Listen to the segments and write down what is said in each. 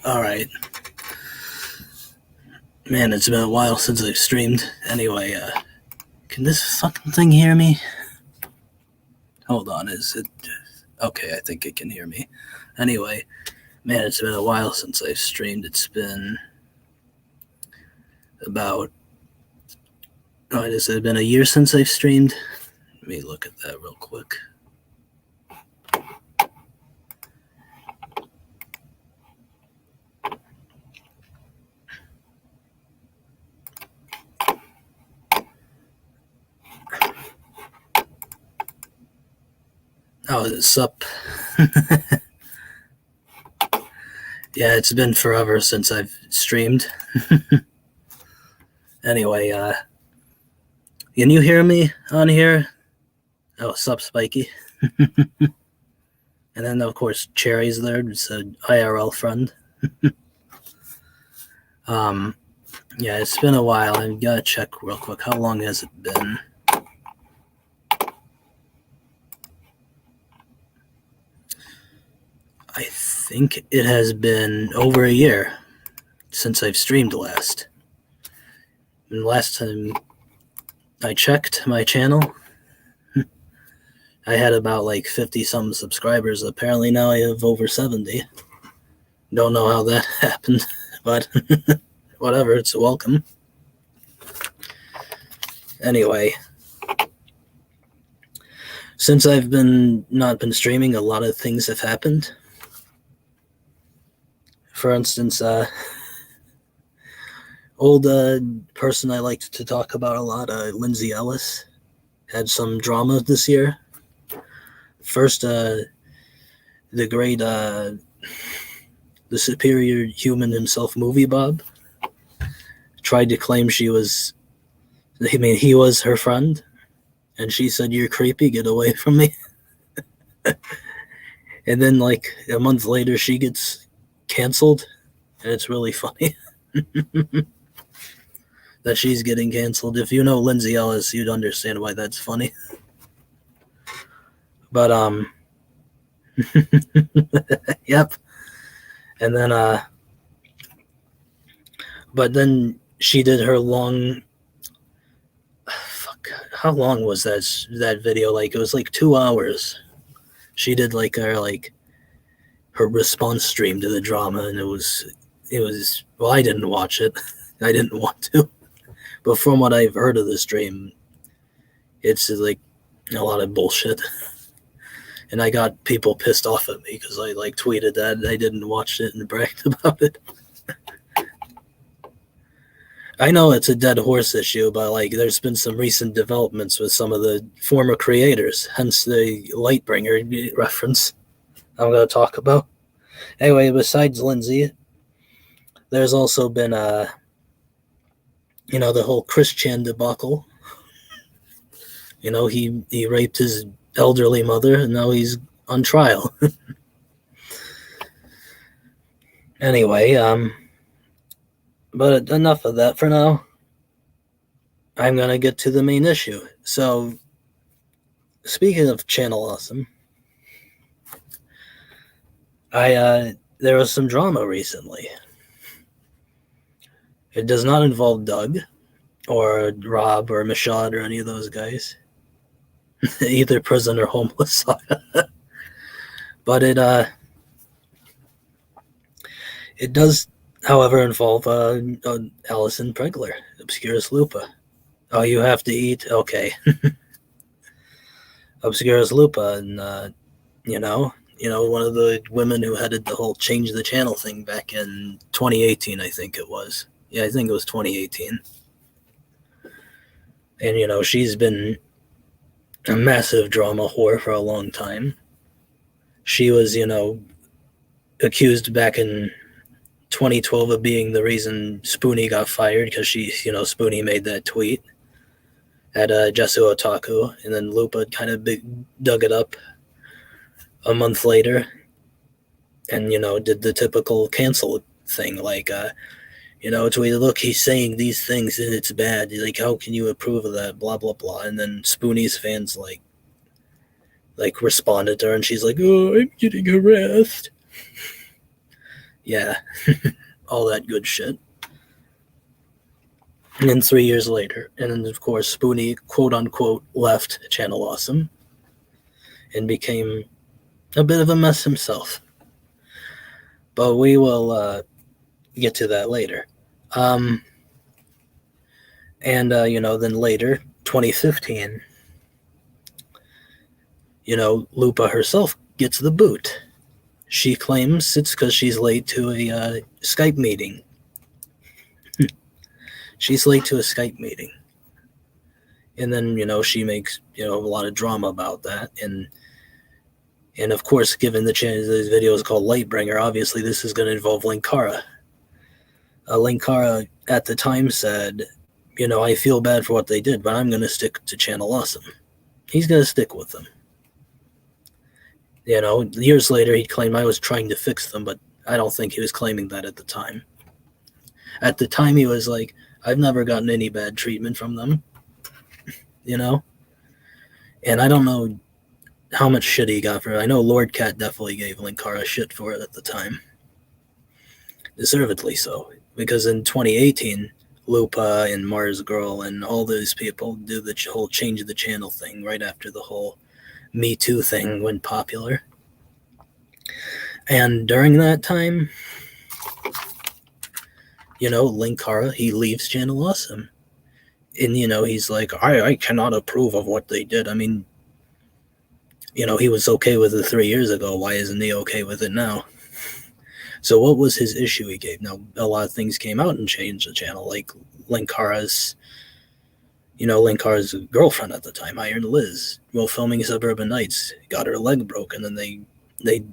Alright. Man, it's been a while since I've streamed. Anyway, can this fucking thing hear me? Hold on, is it... Okay, I think it can hear me. Anyway, man, it's been a while since I've streamed. It's been about... has it been a year since I've streamed? Let me look at that real quick. Oh, sup? Yeah, it's been forever since I've streamed. Anyway, can you hear me on here? Oh, sup, Spiky? And then, of course, Cherry's there. It's an IRL friend. Yeah, it's been a while. I gotta check real quick. How long has it been? I think it has been over a year since I've streamed last. And last time I checked my channel, I had about like 50-some subscribers. Apparently now I have over 70. Don't know how that happened, but whatever, it's welcome. Anyway, since I've not been streaming, a lot of things have happened. For instance, old person I liked to talk about a lot, Lindsay Ellis, had some drama this year. First, the great, the superior human himself, Movie Bob, tried to claim he was her friend, and she said, "You're creepy, get away from me." And then, like, a month later, she gets canceled, and it's really funny that she's getting canceled. If you know Lindsay Ellis, you'd understand why that's funny. But yep. And then but then she did her long, how long was that video? Like, it was like 2 hours. She did like her response stream to the drama, and it was well, I didn't watch it. I didn't want to, but from what I've heard of the stream, it's like a lot of bullshit, and I got people pissed off at me because I like tweeted that I didn't watch it and bragged about it. I know it's a dead horse issue, but like, there's been some recent developments with some of the former creators, hence the Lightbringer reference I'm going to talk about. Anyway, besides Lindsay, there's also been the whole Christian debacle. He raped his elderly mother, and now he's on trial. Anyway, but enough of that for now. I'm gonna get to the main issue. So, speaking of Channel Awesome, there was some drama recently. It does not involve Doug or Rob or Michaud or any of those guys. Either prison or homeless. But it does, however, involve Alison Pregler, Obscurus Lupa. Oh, you have to eat? Okay. Obscurus Lupa, and one of the women who headed the whole Change the Channel thing back in 2018, I think it was. Yeah, I think it was 2018. And, she's been a massive drama whore for a long time. She was, accused back in 2012 of being the reason Spoonie got fired, because Spoonie made that tweet at Jesu Otaku, and then Lupa kind of dug it up a month later and, did the typical cancel thing, like, tweeted, "Look, he's saying these things and it's bad. Like, how can you approve of that? Blah, blah, blah." And then Spoonie's fans, like responded to her, and she's like, "Oh, I'm getting harassed." Yeah, all that good shit. And then 3 years later, and then of course Spoonie quote unquote left Channel Awesome and became a bit of a mess himself. But we will get to that later. And then later, 2015, Lupa herself gets the boot. She claims it's because she's late to a Skype meeting. She's late to a Skype meeting. And then, she makes, a lot of drama about that. And of course, given the chance this video is called Lightbringer, obviously this is going to involve Linkara. Linkara at the time said, I feel bad for what they did, but I'm going to stick to Channel Awesome. He's going to stick with them. Years later, he claimed I was trying to fix them, but I don't think he was claiming that at the time. At the time, he was like, I've never gotten any bad treatment from them, And I don't know how much shit he got for it. I know Lord Cat definitely gave Linkara shit for it at the time. Deservedly so. Because in 2018, Lupa and Mars Girl and all those people do the whole change of the channel thing right after the whole Me Too thing went popular. And during that time, Linkara, he leaves Channel Awesome. And, he's like, I cannot approve of what they did. I mean, he was okay with it 3 years ago. Why isn't he okay with it now? So what was his issue he gave? Now, a lot of things came out and changed the channel, like Linkara's girlfriend at the time, Iron Liz, while filming Suburban Nights, got her leg broken, and that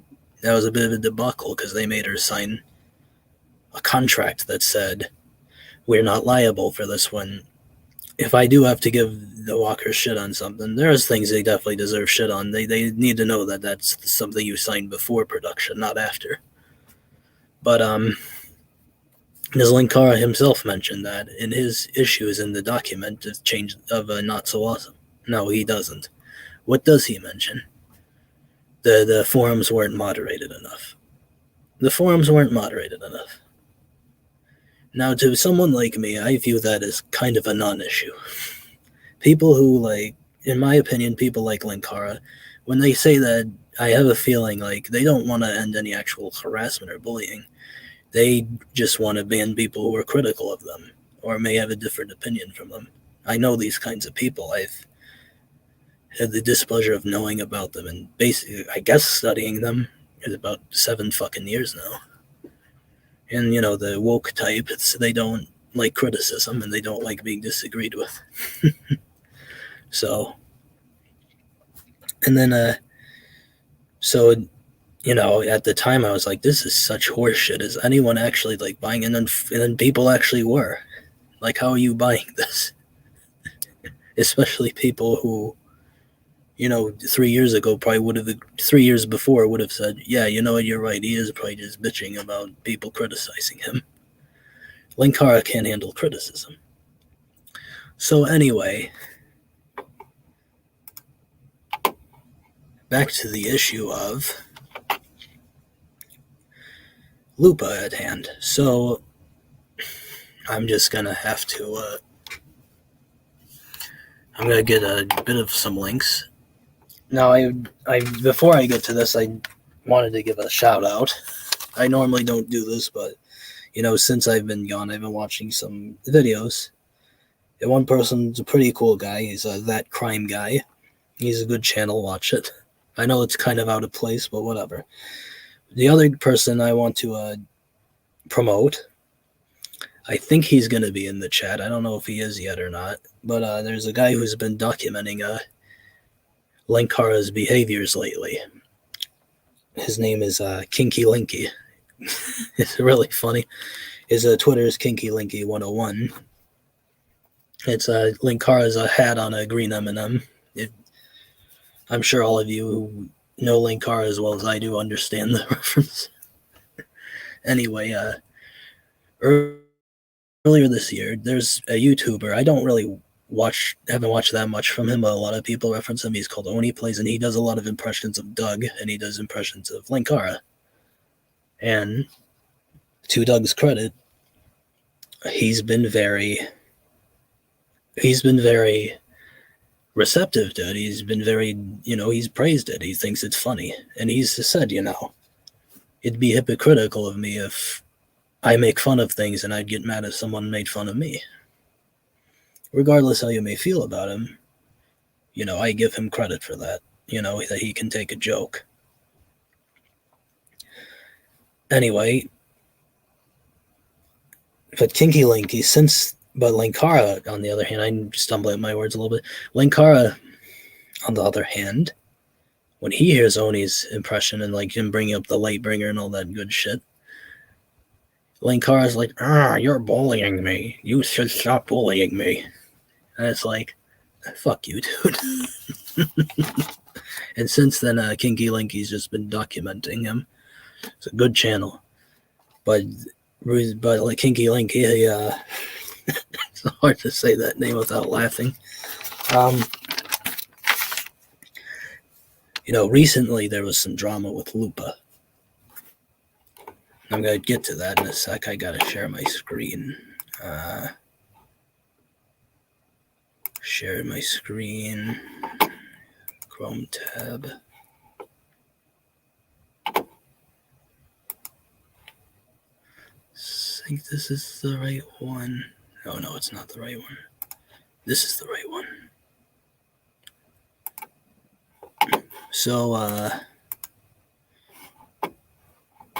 was a bit of a debacle because they made her sign a contract that said, we're not liable for this one. If I do have to give the Walker shit on something, there's things they definitely deserve shit on. They need to know that that's something you signed before production, not after. But as Linkara himself mentioned that in his issues in the document of change of Not So Awesome. No, he doesn't. What does he mention? The forums weren't moderated enough. The forums weren't moderated enough. Now, to someone like me, I view that as kind of a non-issue. People who, in my opinion, people like Linkara, when they say that, I have a feeling like they don't want to end any actual harassment or bullying. They just want to ban people who are critical of them or may have a different opinion from them. I know these kinds of people. I've had the displeasure of knowing about them and basically, I guess, studying them is about 7 fucking years now. And, the woke type, they don't like criticism and they don't like being disagreed with. So, and then, at the time I was like, this is such horseshit. Is anyone actually buying? And then people actually were. Like, how are you buying this? Especially people who, 3 years ago 3 years before would have said, yeah, you're right. He is probably just bitching about people criticizing him. Linkara can't handle criticism. So anyway, back to the issue of Lupa at hand. So I'm just gonna have to I'm gonna get a bit of some links. Now I before I get to this, I wanted to give a shout out. I normally don't do this, but since I've been gone, I've been watching some videos. And one person's a pretty cool guy. He's That Crime Guy. He's a good channel. Watch it. I know it's kind of out of place, but whatever. The other person I want to promote, I think he's going to be in the chat. I don't know if he is yet or not. But there's a guy who's been documenting Linkara's behaviors lately. His name is Kinky Linky. It's really funny. His Twitter is KinkyLinky101. It's Linkara's hat on a green M&M. I'm sure all of you who know Linkara as well as I do understand the reference. Anyway, earlier this year, there's a YouTuber. I don't really haven't watched that much from him, but a lot of people reference him. He's called Oni Plays, and he does a lot of impressions of Doug, and he does impressions of Linkara. And to Doug's credit, he's been very receptive to it. He's been very, he's praised it. He thinks it's funny. And he's said, it'd be hypocritical of me if I make fun of things and I'd get mad if someone made fun of me. Regardless how you may feel about him, I give him credit for that, that he can take a joke. Anyway, but Kinky Linky, but Linkara, on the other hand, I'm stumbling at my words a little bit. Linkara, on the other hand, when he hears Oni's impression and like him bringing up the Lightbringer and all that good shit, Linkara's like, you're bullying me. You should stop bullying me. And it's like, fuck you, dude. And since then, Kinky Linky's just been documenting him. It's a good channel. But like Kinky Linky, it's hard to say that name without laughing. Recently there was some drama with Lupa. I'm going to get to that in a sec. I got to share my screen. Share my screen. Chrome tab. I think this is the right one. Oh, no, it's not the right one. This is the right one. So,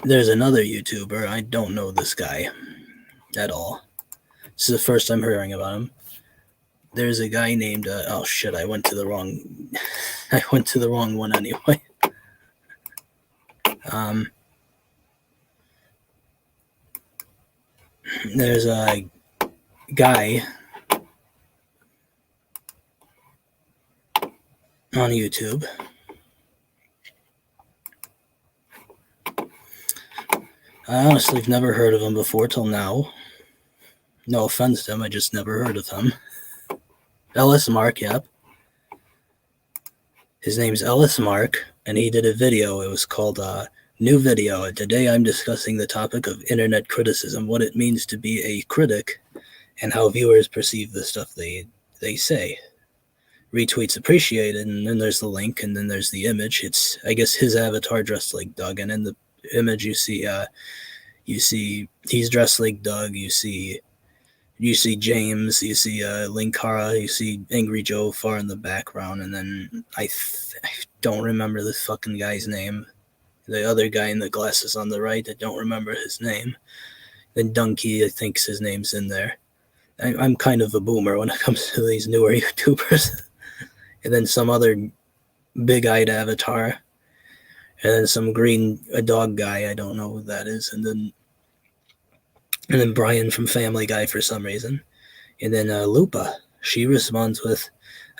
there's another YouTuber. I don't know this guy at all. This is the first time hearing about him. There's a guy named, oh shit, I went to the wrong one anyway. There's a guy on YouTube. I honestly have never heard of him before till now. No offense to him, I just never heard of him. Ellis Mark, yep. His name's Ellis Mark, and he did a video. It was called New Video. Today I'm discussing the topic of internet criticism, what it means to be a critic, and how viewers perceive the stuff they say. Retweets appreciated, and then there's the link, and then there's the image. It's, I guess, his avatar dressed like Doug, and in the image you see he's dressed like Doug. You see James, you see Linkara, you see Angry Joe far in the background, and then I don't remember this fucking guy's name. The other guy in the glasses on the right, I don't remember his name. Then Donkey, I think his name's in there. I'm kind of a boomer when it comes to these newer YouTubers. And then some other big-eyed avatar. And then some a dog guy, I don't know who that is. And then Brian from Family Guy for some reason. And then Lupa, she responds with,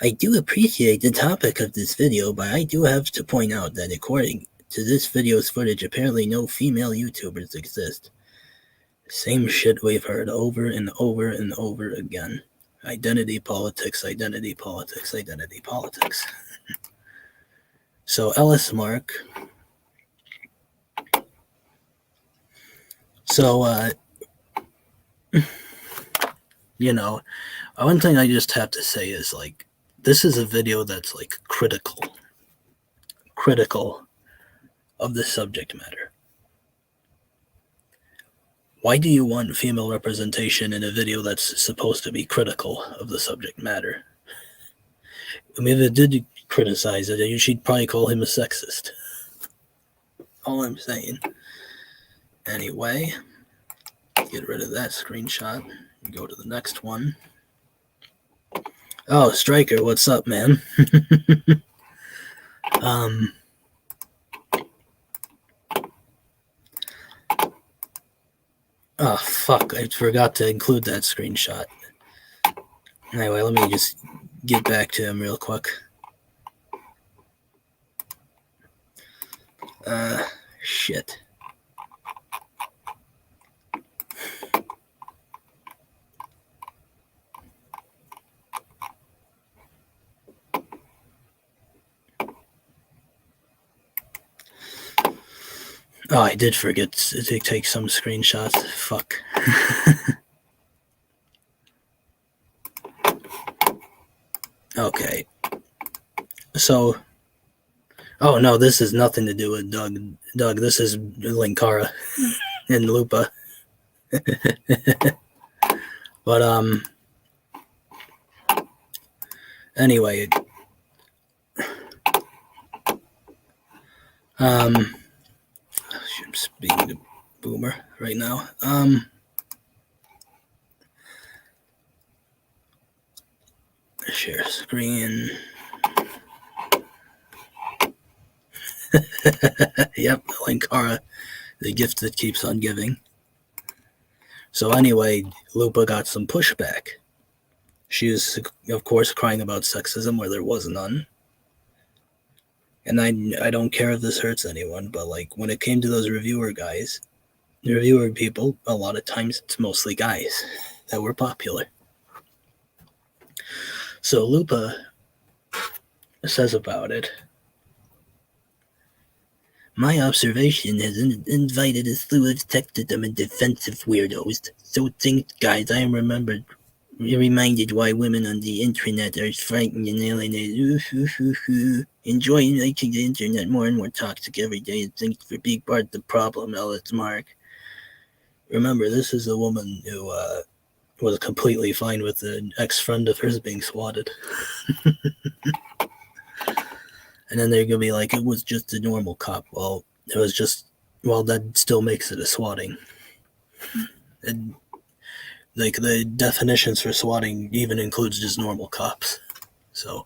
I do appreciate the topic of this video, but I do have to point out that according to this video's footage, apparently no female YouTubers exist. Same shit we've heard over and over and over again. Identity politics, identity politics, identity politics. So Ellis Mark. So, one thing I just have to say is, like, this is a video that's, like, critical of the subject matter. Why do you want female representation in a video that's supposed to be critical of the subject matter? I mean, if it did criticize it, you should probably call him a sexist. All I'm saying. Anyway, get rid of that screenshot and go to the next one. Oh, Striker, what's up, man? Oh, fuck, I forgot to include that screenshot. Anyway, let me just get back to him real quick. Shit. Oh, I did forget to take some screenshots. Fuck. Okay. So, oh no, this has nothing to do with Doug. Doug, this is Linkara and Lupa. But anyway, I'm speaking to Boomer right now. Share screen. Yep, Linkara, the gift that keeps on giving. So anyway, Lupa got some pushback. She was, of course, crying about sexism where there was none. And I don't care if this hurts anyone, but like when it came to those reviewer people, a lot of times it's mostly guys that were popular. So Lupa says about it, my observation has invited a slew of sexism and defensive weirdos. So thanks, guys, I am reminded why women on the internet are frightened and alienated. Enjoying making the internet more and more toxic every day, and thanks for being part of the problem, Ellis Mark. Remember, this is a woman who was completely fine with an ex-friend of hers being swatted. And then they're going to be like, it was just a normal cop. Well, it was just, well, that still makes it a swatting. And, like, the definitions for swatting even includes just normal cops. So,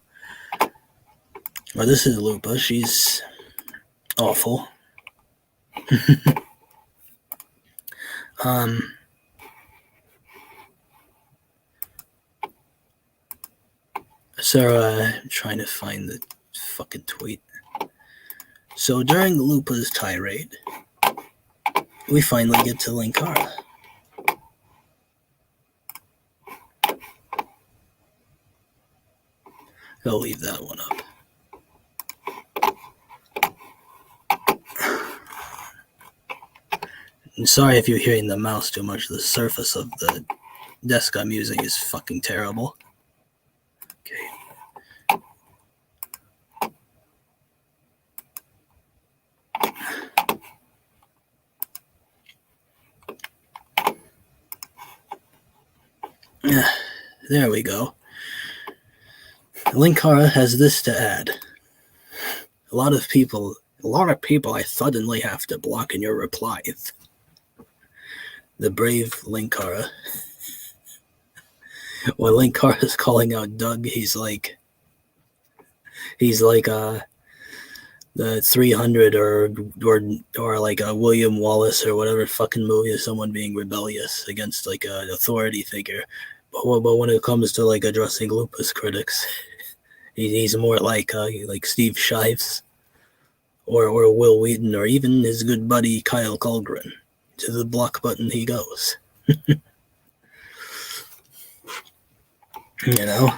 well, this is Lupa. She's awful. Sarah, trying to find the fucking tweet. So during Lupa's tirade, we finally get to Linkara. I'll leave that one up. And sorry if you're hearing the mouse too much. The surface of the desk I'm using is fucking terrible. Okay. There we go. Linkara has this to add. A lot of people I suddenly have to block in your replies. The brave Linkara. When Linkara is calling out Doug, he's like the 300 or like a William Wallace or whatever fucking movie of someone being rebellious against like an authority figure. But when it comes to like addressing Lupa's critics, he's more like Steve Shives or Will Wheaton or even his good buddy Kyle Colgren. To the block button he goes. You know?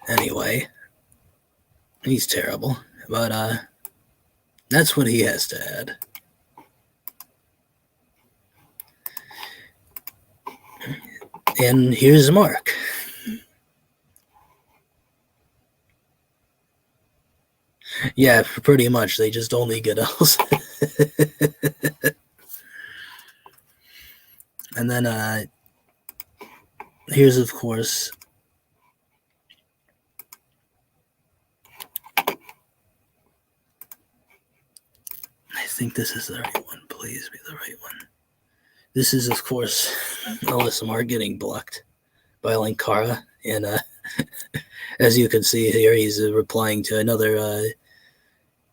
Anyway, he's terrible, but that's what he has to add. And here's Mark. Yeah, pretty much. They just only get L's. And then here's, of course, I think this is the right one. Please be the right one. This is, of course, LSMR getting blocked by Linkara. And as you can see here, he's replying to another,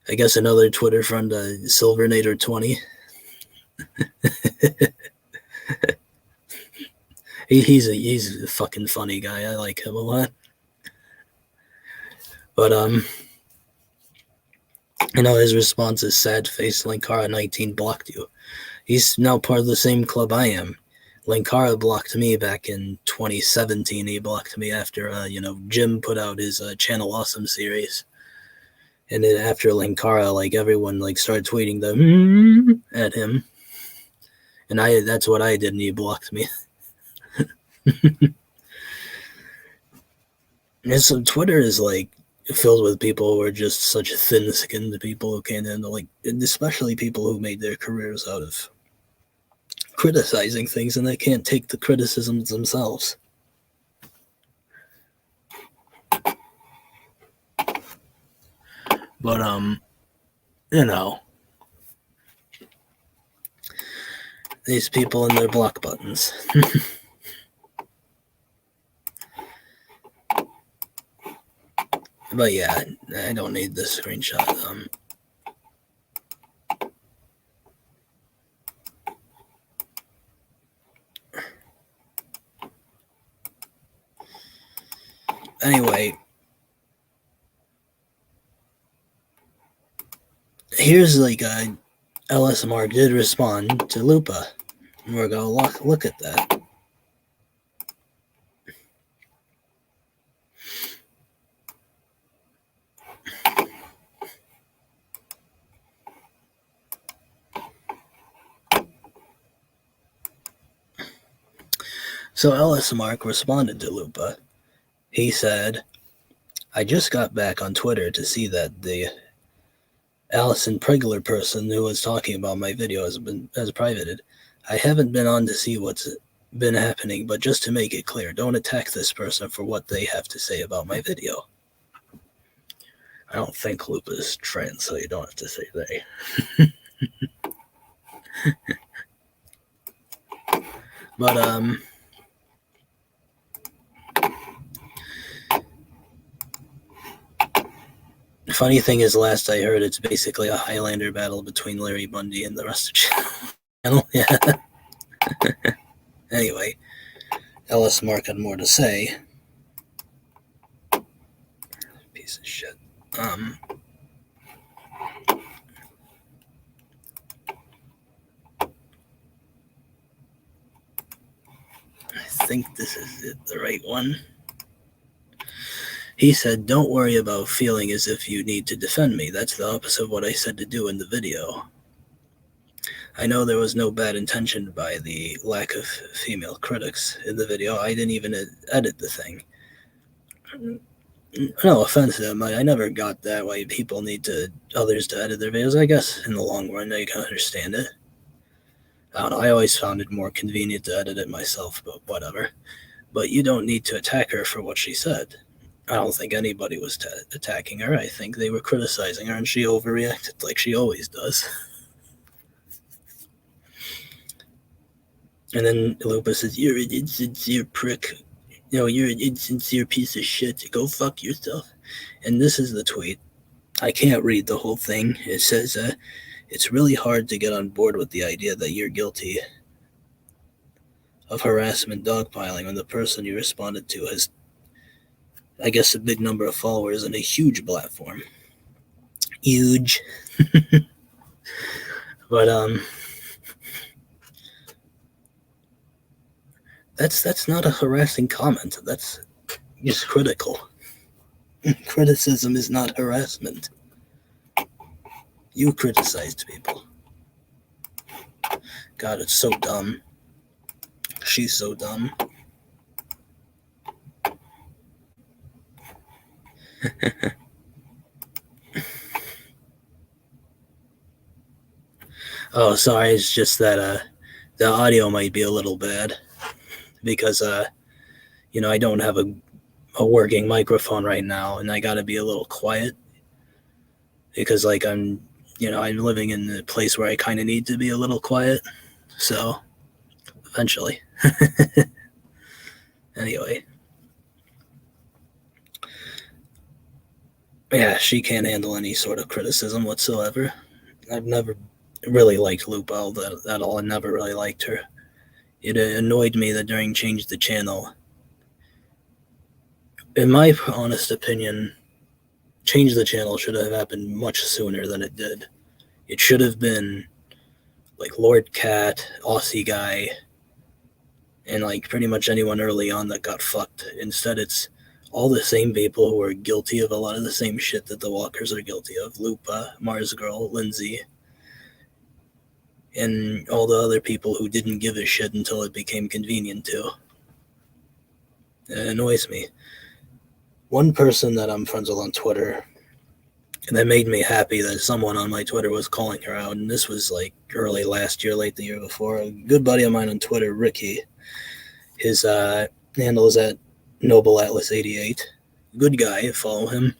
I guess, another Twitter friend, Silvernator20. He's a fucking funny guy. I like him a lot. But his response is sad face. Linkara 19 blocked you. He's now part of the same club I am. Linkara blocked me back in 2017. He blocked me after Jim put out his Channel Awesome series. And then after Linkara, like everyone like started tweeting the at him, and that's what I did, and he blocked me. And so Twitter is like filled with people who are just such thin-skinned people who can't handle, like, and especially people who made their careers out of criticizing things, and they can't take the criticisms themselves. But you know, these people and their block buttons. But yeah, I don't need this screenshot. Anyway, here's like LSMR did respond to Lupa. We're gonna look at that. So LSMark responded to Lupa. He said, I just got back on Twitter to see that the Alison Pregler person who was talking about my video has privated. I haven't been on to see what's been happening, but just to make it clear, don't attack this person for what they have to say about my video. I don't think Lupa is trans, so you don't have to say they. But the funny thing is, last I heard, it's basically a Highlander battle between Larry Bundy and the rest of the channel. Yeah. Anyway, LSMark had more to say. Piece of shit. I think this is it, the right one. He said, don't worry about feeling as if you need to defend me. That's the opposite of what I said to do in the video. I know there was no bad intention by the lack of female critics in the video. I didn't even edit the thing. No offense to them. I never got that why people need others to edit their videos. I guess in the long run, I can understand it. I don't know. I always found it more convenient to edit it myself, but whatever. But you don't need to attack her for what she said. I don't think anybody was attacking her. I think they were criticizing her, and she overreacted like she always does. And then Lupa says, you're an insincere prick. You're an insincere piece of shit. Go fuck yourself. And this is the tweet. I can't read the whole thing. It says, it's really hard to get on board with the idea that you're guilty of harassment dogpiling when the person you responded to has, I guess, a big number of followers and a huge platform. Huge. But, that's not a harassing comment. That's just critical. Criticism is not harassment. You criticized people. God, it's so dumb. She's so dumb. Oh, sorry. It's just that the audio might be a little bad because I don't have a working microphone right now, and I got to be a little quiet because I'm living in a place where I kind of need to be a little quiet. So eventually. Anyway. Yeah, she can't handle any sort of criticism whatsoever. I've never really liked Lupa at all. I never really liked her. It annoyed me that during Change the Channel, in my honest opinion, Change the Channel should have happened much sooner than it did. It should have been like Lord Cat, Aussie Guy, and like pretty much anyone early on that got fucked. Instead, it's all the same people who are guilty of a lot of the same shit that the Walkers are guilty of. Lupa, Mars Girl, Lindsay, and all the other people who didn't give a shit until it became convenient to. It annoys me. One person that I'm friends with on Twitter, and that made me happy that someone on my Twitter was calling her out, and this was like early last year, late the year before. A good buddy of mine on Twitter, Ricky, his handle is at Noble Atlas 88. Good guy, follow him.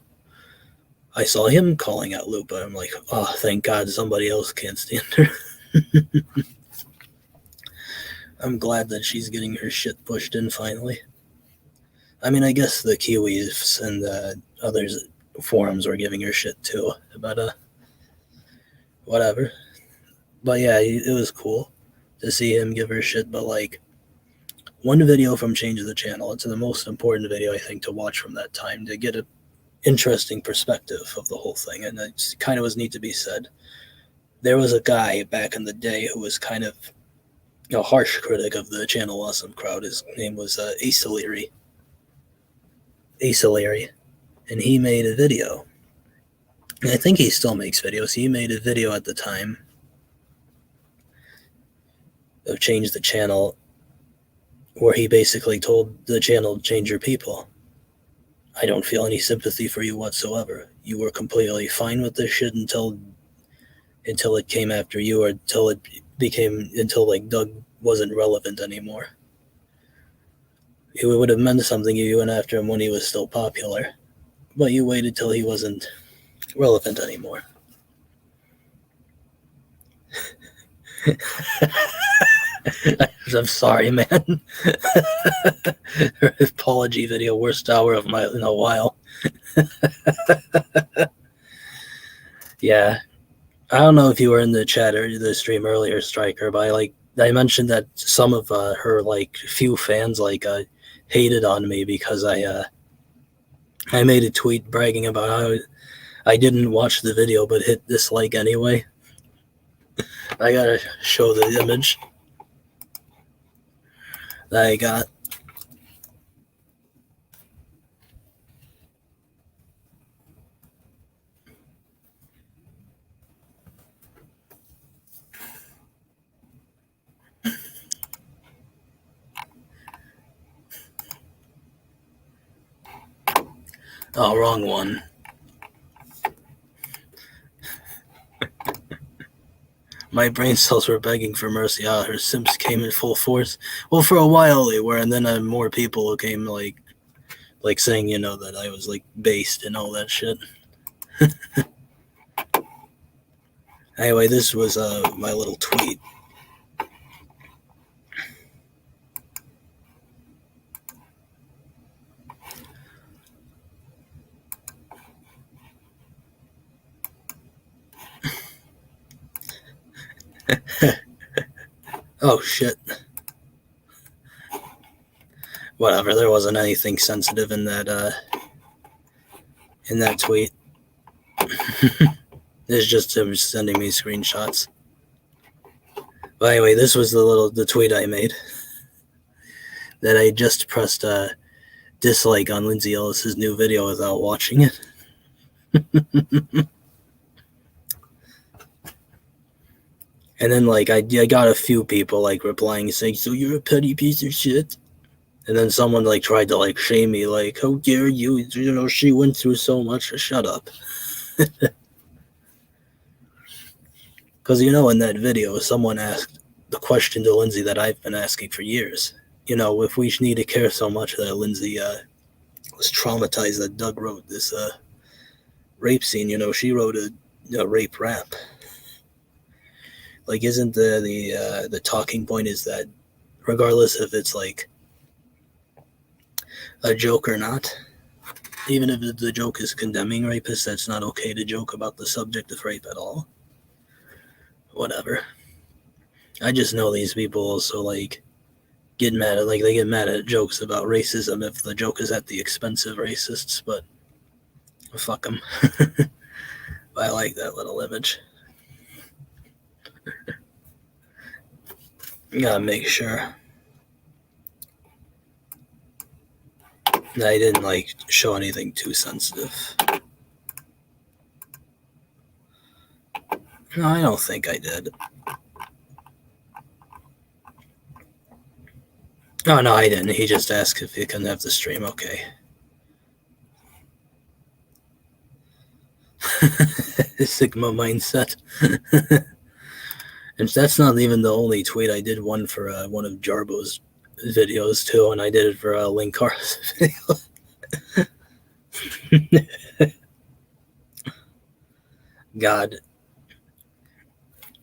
I saw him calling out Lupa. I'm like, oh, thank God somebody else can't stand her. I'm glad that she's getting her shit pushed in finally. I mean, I guess the Kiwis and others forums were giving her shit too, but whatever. But yeah, it was cool to see him give her shit. But like, one video from Change the Channel, it's the most important video I think to watch from that time to get an interesting perspective of the whole thing, and it kind of was neat to be said. There was a guy back in the day who was kind of a harsh critic of the Channel Awesome crowd. His name was Ace O'Leary. And he made a video. And I think he still makes videos. He made a video at the time of Change the Channel where he basically told the channel, change your people. I don't feel any sympathy for you whatsoever. You were completely fine with this shit until it came after you, or until like Doug wasn't relevant anymore. It would have meant something if you went after him when he was still popular, but you waited till he wasn't relevant anymore. I'm sorry, man. Apology video, worst hour of my in a while. Yeah, I don't know if you were in the chat or the stream earlier, Striker, but I mentioned that some of her like few fans hated on me because I made a tweet bragging about how I didn't watch the video but hit dislike anyway. I gotta show the image that I got. Oh, wrong one. My brain cells were begging for mercy. Her simps came in full force. Well, for a while they were, and then more people came like saying, that I was like based and all that shit. Anyway, this was my little tweet. Oh shit. Whatever, there wasn't anything sensitive in that tweet. It's just him sending me screenshots. But anyway, this was the tweet I made that I just pressed dislike on Lindsay Ellis's new video without watching it. And then I got a few people replying saying, so you're a petty piece of shit. And then someone tried to shame me, how dare you, she went through so much. Shut up. Because in that video someone asked the question to Lindsay that I've been asking for years. If we need to care so much that Lindsay was traumatized that Doug wrote this rape scene, she wrote a rape rap. Isn't the talking point is that regardless if it's a joke or not, even if the joke is condemning rapists, that's not okay to joke about the subject of rape at all. Whatever. I just know these people also get mad at they get mad at jokes about racism if the joke is at the expense of racists, but fuck them. I like that little image. Gotta make sure. I didn't like show anything too sensitive. No, I don't think I did. Oh, no, I didn't. He just asked if he couldn't have the stream. Okay. Sigma mindset. And that's not even the only tweet. I did one for one of Jarbo's videos too, and I did it for Linkar's video. God.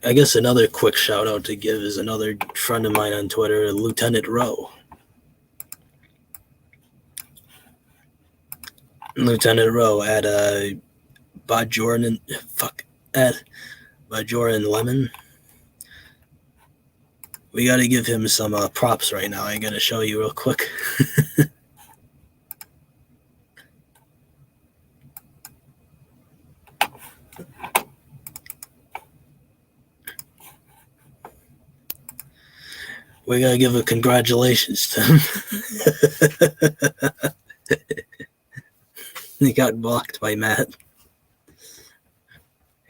I guess another quick shout out to give is another friend of mine on Twitter, Lieutenant Rowe. Lieutenant Rowe at Bajoran at Bajoran Lemon. We got to give him some props right now. I got to show you real quick. We got to give a congratulations to him. He got blocked by Matt.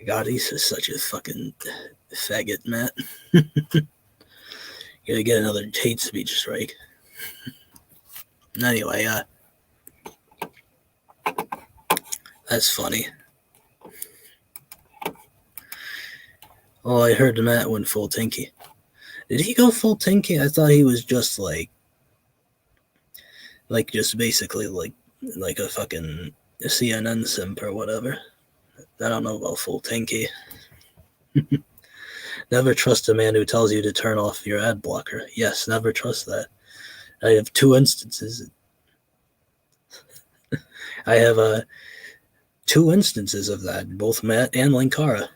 God, he's just such a fucking faggot, Matt. You gotta get another hate speech strike. Anyway, that's funny. Oh, I heard Matt went full Tinky. Did he go full Tinky? I thought he was just like just basically like a fucking CNN simp or whatever. I don't know about full Tinky. Never trust a man who tells you to turn off your ad blocker. Yes, never trust that. I have two instances. I have two instances of that, both Matt and Linkara.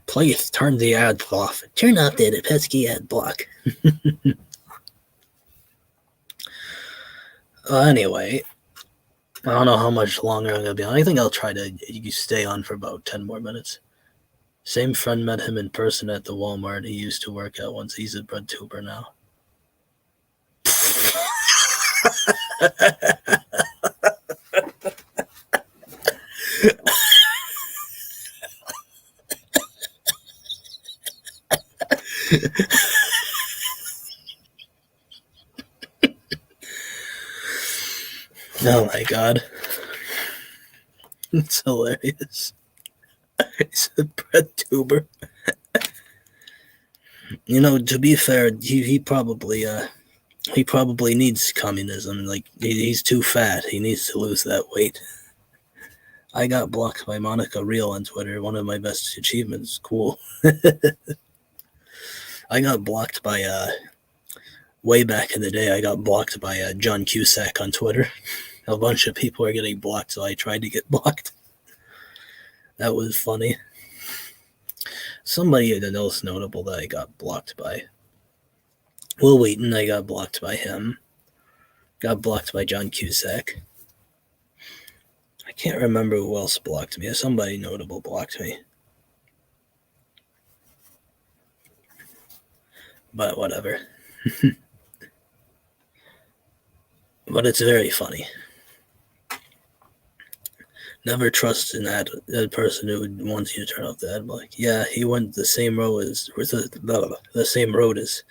Please turn the ad off. Turn off that pesky ad block. Anyway, I don't know how much longer I'm going to be on. I think I'll try to stay on for about 10 more minutes. Same friend met him in person at the Walmart he used to work at once. He's a bread tuber now. Oh my god. It's hilarious. He's a bread tuber. You know, to be fair, he probably needs communism. Like, he's too fat. He needs to lose that weight. I got blocked by Monica Real on Twitter. One of my best achievements. Cool. I got blocked by way back in the day. I got blocked by John Cusack on Twitter. A bunch of people are getting blocked, so I tried to get blocked. That was funny. Somebody else notable that I got blocked by. Will Wheaton, I got blocked by him. Got blocked by John Cusack. I can't remember who else blocked me. Somebody notable blocked me. But whatever. But it's very funny. Never trust an ad person who wants you to turn off the ad block. Yeah, he went the same road as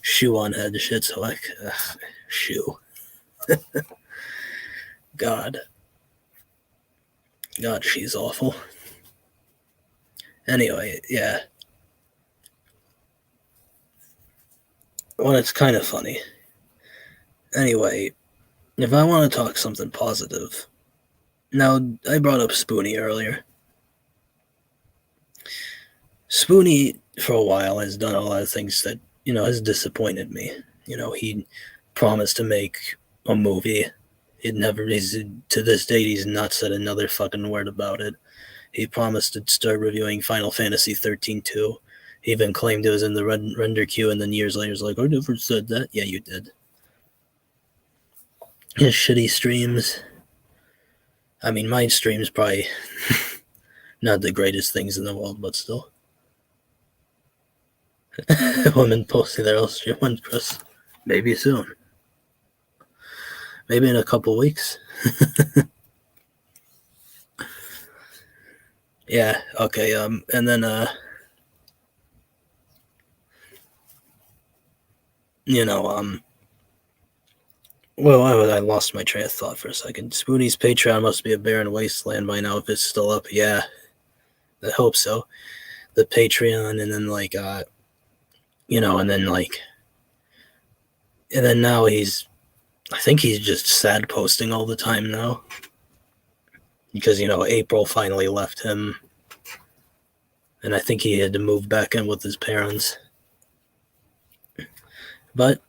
Shoe on head shit. So Shoe. God, she's awful. Anyway, yeah. Well, it's kind of funny. Anyway, if I want to talk something positive. Now, I brought up Spoonie earlier. Spoonie, for a while, has done a lot of things that, has disappointed me. He promised to make a movie. To this date, he's not said another fucking word about it. He promised to start reviewing Final Fantasy 13 too. He even claimed it was in the render queue, and then years later, was like, I never said that. Yeah, you did. His shitty streams. I mean, my stream's probably not the greatest things in the world, but still. Women posting their own stream on Chris. Maybe soon. Maybe in a couple weeks. Yeah, okay, and then, you know, well, I lost my train of thought for a second. Spoonie's Patreon must be a barren wasteland by now if it's still up. Yeah, I hope so. The Patreon, and then, like, and then, like, and then now I think he's just sad posting all the time now. Because, April finally left him, and I think he had to move back in with his parents. But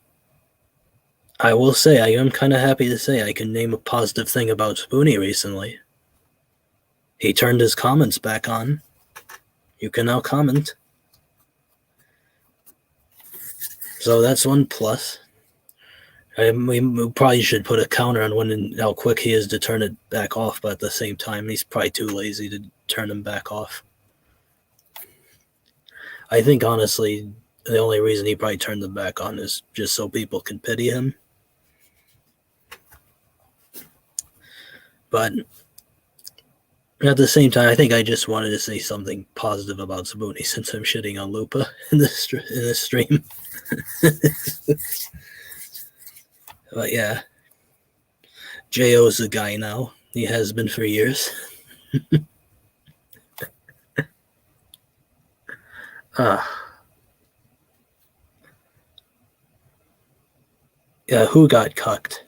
I will say, I am kind of happy to say I can name a positive thing about Spoonie recently. He turned his comments back on. You can now comment. So that's one plus. We probably should put a counter on how quick he is to turn it back off, but at the same time, he's probably too lazy to turn them back off. I think, honestly, the only reason he probably turned them back on is just so people can pity him. But at the same time, I think I just wanted to say something positive about Spoonie since I'm shitting on Lupa in this stream. But yeah, J.O.'s a guy now. He has been for years. Yeah, who got cucked?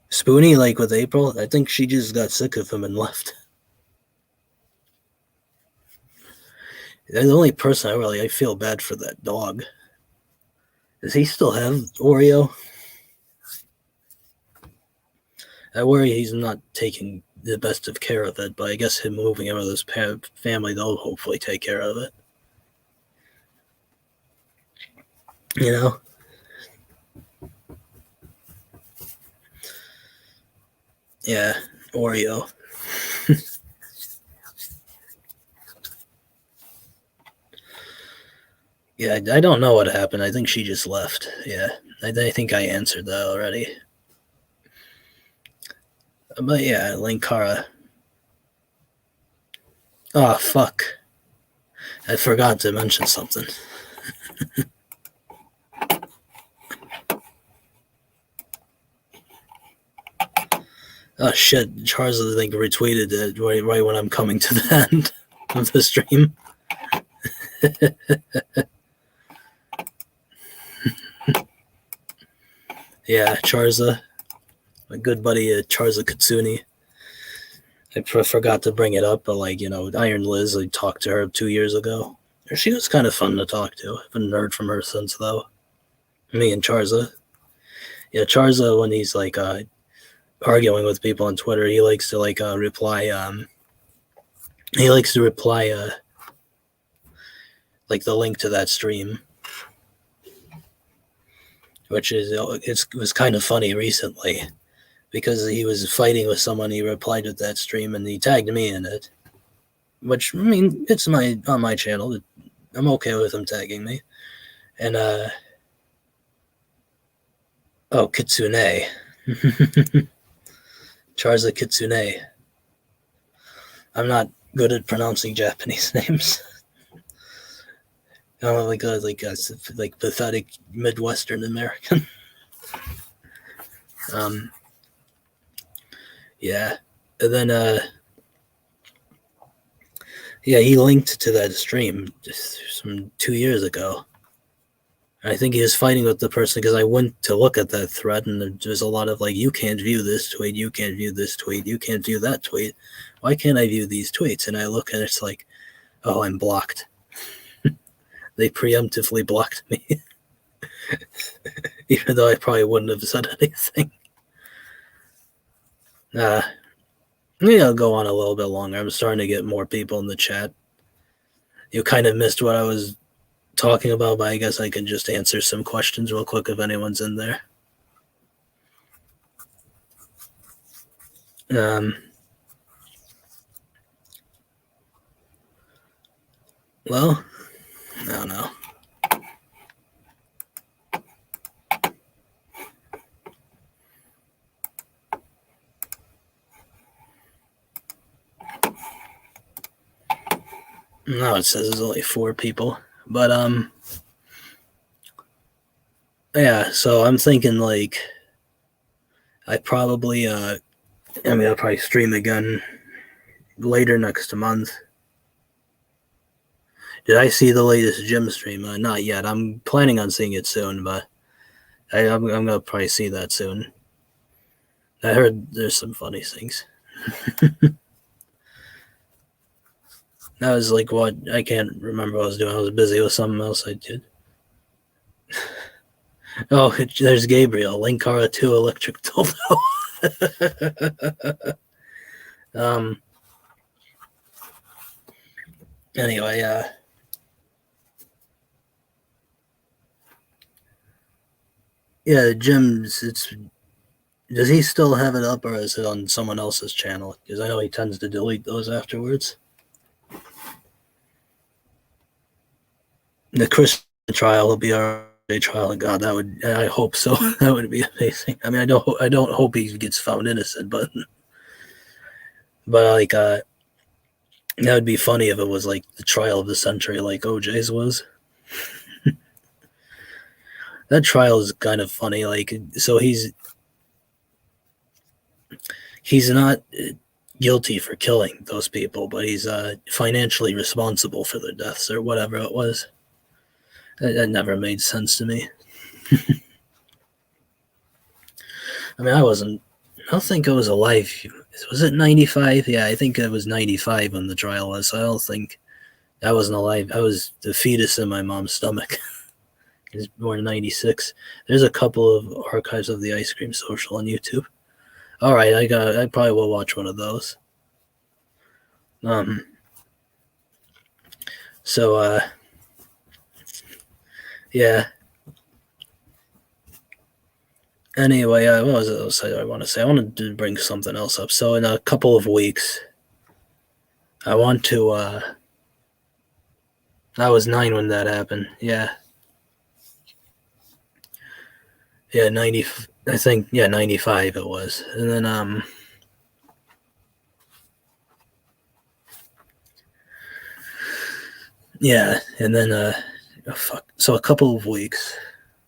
Spoonie, like with April? I think she just got sick of him and left. The only person I feel bad for that dog. Does he still have Oreo? I worry he's not taking the best of care of it, but I guess him moving in with his family, they'll hopefully take care of it. You know? Yeah, Oreo. Yeah, I don't know what happened. I think she just left. Yeah, I think I answered that already. But yeah, Linkara. Oh, fuck. I forgot to mention something. Oh shit, Charles I think retweeted it right when I'm coming to the end of the stream. Yeah, Charza, my good buddy Charza Katsuni. I forgot to bring it up, but Iron Liz, I talked to her 2 years ago. She was kind of fun to talk to. I haven't heard from her since, though. Me and Charza. Yeah, Charza, when he's arguing with people on Twitter, he likes to reply. He likes to reply the link to that stream, which it was kind of funny recently because he was fighting with someone. He replied with that stream and he tagged me in it, which, I mean, it's on my channel. I'm okay with him tagging me. And Kitsune. Charza Kitsune. I'm not good at pronouncing Japanese names. I'm like pathetic Midwestern American. Yeah. And then yeah, he linked to that stream just from 2 years ago. I think he was fighting with the person because I went to look at that thread and there's a lot of you can't view this tweet, you can't view this tweet, you can't view that tweet. Why can't I view these tweets? And I look and it's like, oh, I'm blocked. They preemptively blocked me. Even though I probably wouldn't have said anything. Maybe I'll go on a little bit longer. I'm starting to get more people in the chat. You kind of missed what I was talking about, but I guess I can just answer some questions real quick if anyone's in there. Well, I don't know. No, it says there's only 4 people. But yeah. So I'm thinking like I probably I'll probably stream again later next month. Did I see the latest gym stream? Not yet. I'm planning on seeing it soon, but I'm gonna probably see that soon. I heard there's some funny things. That was like what I can't remember what I was doing. I was busy with something else I did. Oh, there's Gabriel, Linkara 2 electric dildo. um. Anyway, yeah, the gyms. It's does he still have it up or is it on someone else's channel? Because I know he tends to delete those afterwards. The Christian trial will be our trial. God, that would I hope so. That would be amazing. I mean, I don't hope he gets found innocent, but like that would be funny if it was like the trial of the century, like OJ's was. That trial is kind of funny. Like, so he's not guilty for killing those people, but he's financially responsible for their deaths or whatever it was. That never made sense to me. I mean, I don't think I was alive. Was it 95? Yeah, I think it was 95 when the trial was. So I don't think I wasn't alive. I was the fetus in my mom's stomach. He was born in 96. There's a couple of archives of the Ice Cream Social on YouTube. All right, I probably will watch one of those. Um. So yeah. Anyway, what was it I want to say? I wanted to bring something else up. So in a couple of weeks, I want to. I was 9 when that happened. Yeah, 90. I think 95 it was, and then yeah, and then oh, fuck. So a couple of weeks,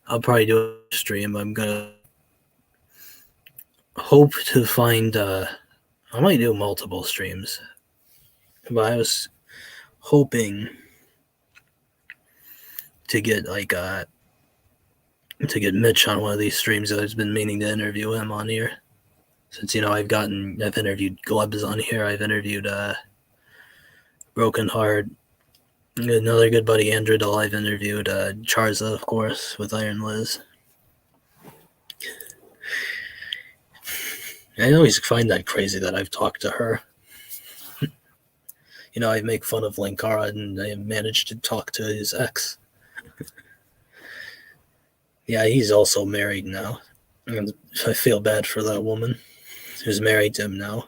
I'll probably do a stream. I'm gonna hope to find. I might do multiple streams, but I was hoping to get like to get Mitch on one of these streams. I've been meaning to interview him on here. Since I've interviewed Glebs on here. I've interviewed Broken Heart, another good buddy Andrew Dahl. I've interviewed Charza, of course, with Iron Liz. I always find that crazy that I've talked to her. I make fun of Linkara, and I managed to talk to his ex. Yeah, he's also married now. And I feel bad for that woman who's married to him now.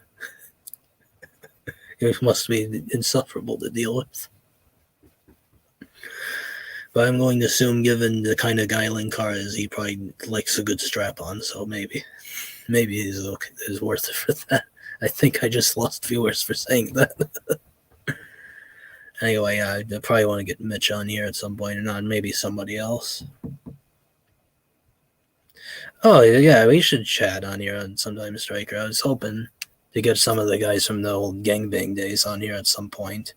It must be insufferable to deal with. But I'm going to assume, given the kind of guy Linkara is, he probably likes a good strap on, so maybe he's okay, is worth it for that. I think I just lost viewers for saying that. Anyway, I probably want to get Mitch on here at some point, or not, maybe somebody else. Oh, yeah, we should chat on here on sometime, Striker. I was hoping to get some of the guys from the old gangbang days on here at some point.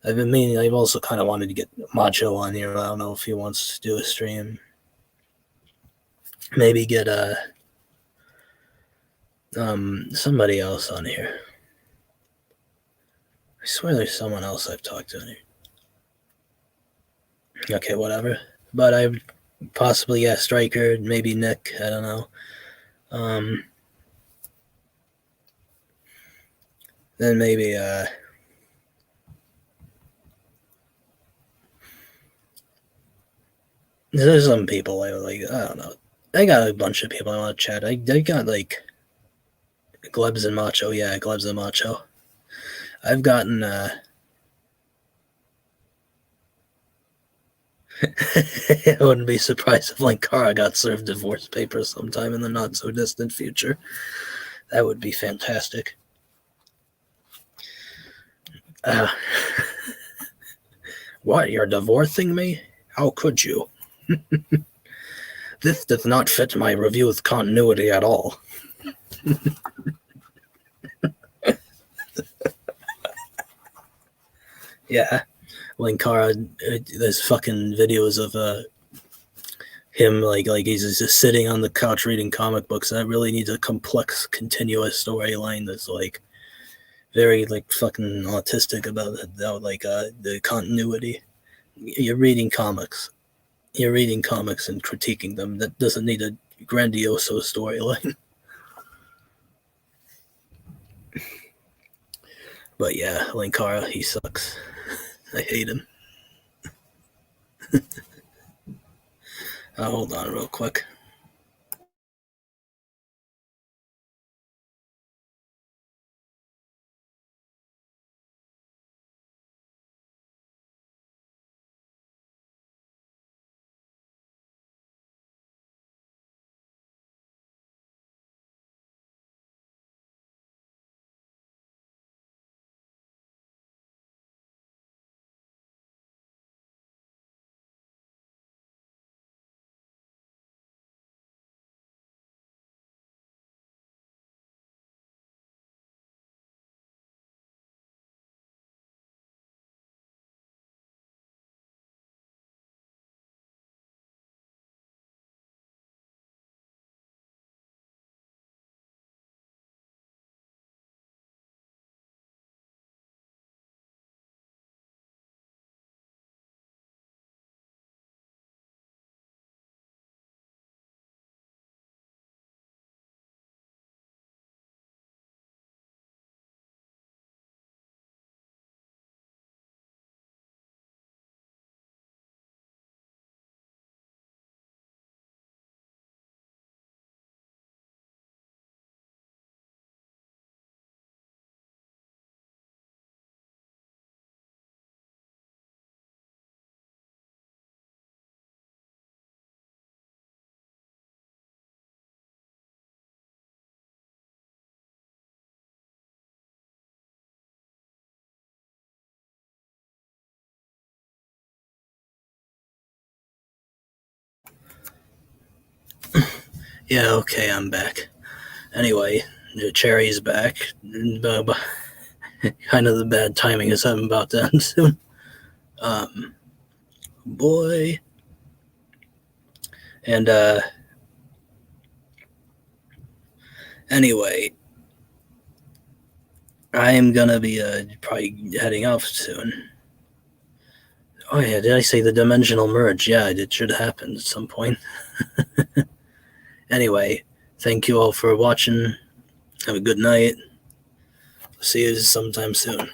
I've also kind of wanted to get Macho on here. I don't know if he wants to do a stream. Maybe get somebody else on here. I swear there's someone else I've talked to on here. Okay, whatever. But I possibly, Striker, maybe Nick, I don't know. Then maybe there's some people I don't know. I got a bunch of people I want to chat. I got like Glebs and Macho. Yeah, Glebs and Macho. I've gotten I wouldn't be surprised if Linkara got served divorce papers sometime in the not so distant future. That would be fantastic. What, you're divorcing me? How could you? This does not fit my review's continuity at all. Yeah, Linkara, there's fucking videos of him like he's just sitting on the couch reading comic books. That really needs a complex, continuous storyline that's like very like fucking autistic about the continuity. You're reading comics. You're reading comics and critiquing them. That doesn't need a grandiose storyline. But yeah, Linkara, he sucks. I hate him. Hold on real quick. Yeah, okay, I'm back. Anyway, the cherry's back. Kind of the bad timing is I'm about to end soon. Boy. And anyway, I am gonna be probably heading off soon. Oh yeah, did I say the dimensional merge? Yeah, it should happen at some point. Anyway, thank you all for watching. Have a good night. See you sometime soon.